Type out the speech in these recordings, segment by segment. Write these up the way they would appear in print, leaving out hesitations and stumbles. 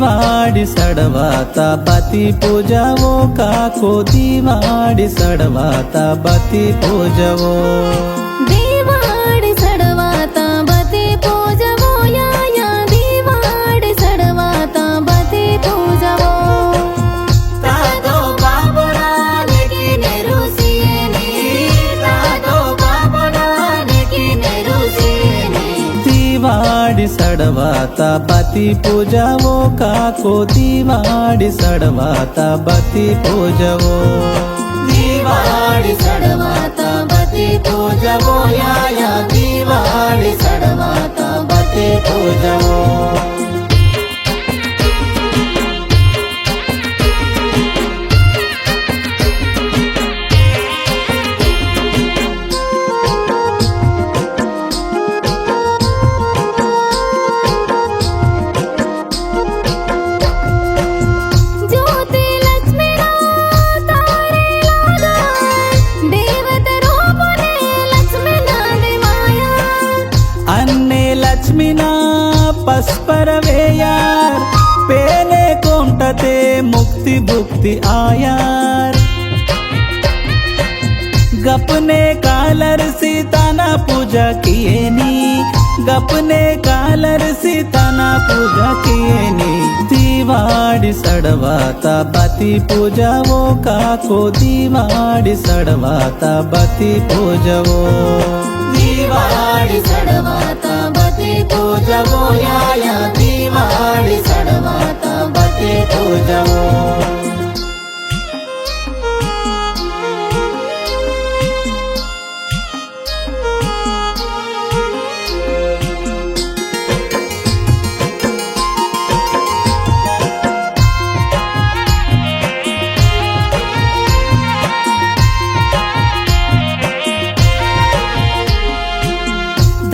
दिवाळी सडवाता बती पूजावो काको दिवाळी सडवाता बती पूजवो दिवाळी सडवाता बती पूजवो या दिवाळी सडवाता बती पूजवो तातो बाबुराने की नेरुसियेने तातो बाबुराने की नेरुसियेने दिवाळी सडवाता बती पूजावो काको दिवाळी सडवाता बती पूजवो दिवाळी सडवाता बती पूजवो या दिवाळी सडवाता बती पूजवो लक्ष्मीना पस्पर वेयार पेने कोंटते मुक्ति भुक्ति आयार गपने कालर सीताना पूजा किएनी गपने कालर सीताना पूजा किएनी दिवाळी सडवाता बती पूजवो काको दिवाळी सडवाता बती पूजवो दिवाळी सडवाता बती पूजवो या दिवाळी सडवाता बती पूजवो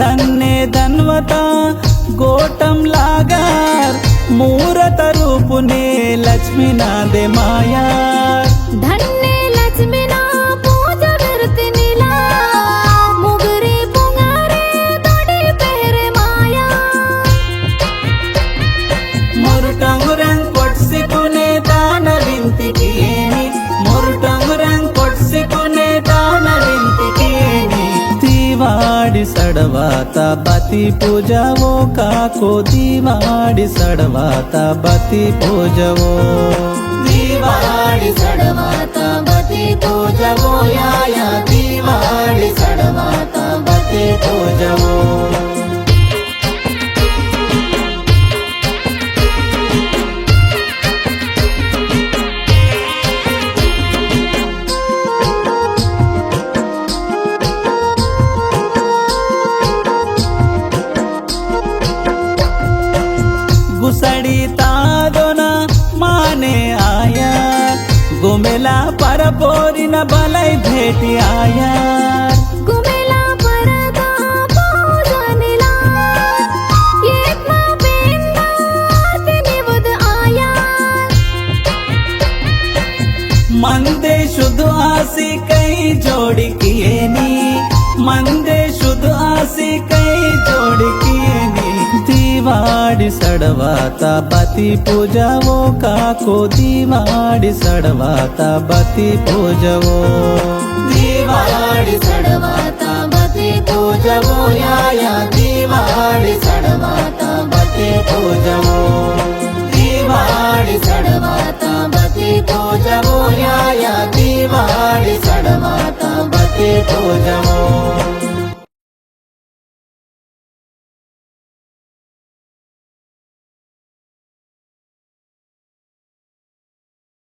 धन्ने धन्वता गोटम लागार मूरत रूपुने लक्ष्मी ना दे मायार धन्ने लक्ष्मी ना पूजा करते नीला मुगरे पुंगारे तोड़ी पेरे माया मुरुटंगुरंग कोट्सी कुने दान विंती किएनी मुरुटंगुरंग कोट्सी कुने दान विंती किएनी दिवाळी सडवाता बती पूजवो काको दिवाळी सडवाता बती पूजवो दिवाळी सडवाता बती पूजवो या दिवाळी सडवाता बती पूजवो गुसड़ी तादोना माने आया गुमेला परपोरी न बलाई भेटी आया गुमेला परदा पूजनिला एक ना पेंदा तिनिवद आया मंदे शुद्ध आसी कई जोड़ी किएनी मंदे शुद्ध आसी कई जोड़ी किएनी दिवाळी सडवाता बती पूजवो काको दिवाळी सडवाता बती पूजवो दिवाळी सडवाता बती पूजवो या दिवाळी सडवाता बती पूजवो दिवाळी सडवाता बती पूजवो या दिवाळी सडवाता बती पूजवो